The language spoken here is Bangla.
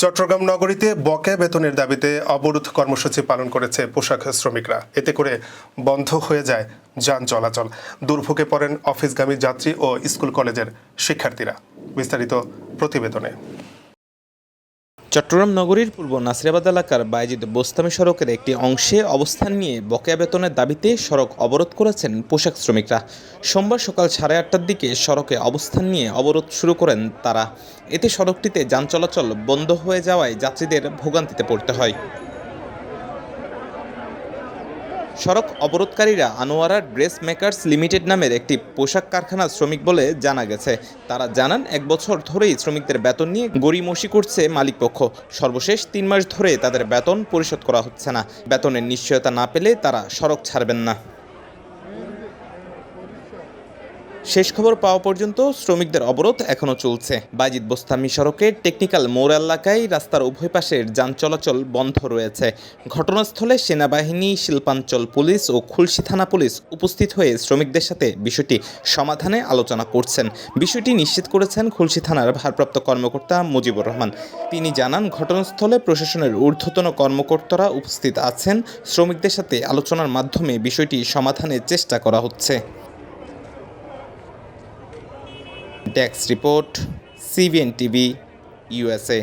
চট্টগ্রাম নগরীতে বকেয়া বেতনের দাবিতে অবরোধ কর্মসূচি পালন করেছে পোশাক শ্রমিকরা। এতে করে বন্ধ হয়ে যায় যান চলাচল, দুর্ভোগে পড়েন অফিসগামী যাত্রী ও স্কুল কলেজের শিক্ষার্থীরা। বিস্তারিত প্রতিবেদনে। চট্টগ্রাম নগরীর পূর্ব নাসিরাবাদ এলাকার বায়েজিদ বোস্তামি সড়কের একটি অংশে অবস্থান নিয়ে বকেয়া বেতনের দাবিতে সড়ক অবরোধ করেছেন পোশাক শ্রমিকরা। সোমবার সকাল 8:30টার দিকে সড়কে অবস্থান নিয়ে অবরোধ শুরু করেন তারা। এতে সড়কটিতে যান চলাচল বন্ধ হয়ে যাওয়ায় যাত্রীদের ভোগান্তিতে পড়তে হয়। সড়ক অবরোধকারীরা আনোয়ারা ড্রেস মেকার্স লিমিটেড নামের একটি পোশাক কারখানার শ্রমিক বলে জানা গেছে। তারা জানান, 1 বছর ধরেই শ্রমিকদের বেতন নিয়ে গড়িমসি করছে মালিকপক্ষ। সর্বশেষ 3 মাস ধরে তাদের বেতন পরিশোধ করা হচ্ছে না। বেতনের নিশ্চয়তা না পেলে তারা সড়ক ছাড়বেন না। শেষ খবর পাওয়া পর্যন্ত শ্রমিকদের অবরোধ এখনও চলছে। বায়েজিদ বোস্তামি সড়কের টেকনিক্যাল মোড় এলাকায় রাস্তার উভয় পাশের যান চলাচল বন্ধ রয়েছে। ঘটনাস্থলে সেনাবাহিনী, শিল্পাঞ্চল পুলিশ ও খুলশী থানা পুলিশ উপস্থিত হয়ে শ্রমিকদের সাথে বিষয়টি সমাধানে আলোচনা করছেন। বিষয়টি নিশ্চিত করেছেন খুলশী থানার ভারপ্রাপ্ত কর্মকর্তা মুজিবুর রহমান। তিনি জানান, ঘটনাস্থলে প্রশাসনের ঊর্ধ্বতন কর্মকর্তারা উপস্থিত আছেন। শ্রমিকদের সাথে আলোচনার মাধ্যমে বিষয়টি সমাধানের চেষ্টা করা হচ্ছে। Desk report, CBN TV, USA।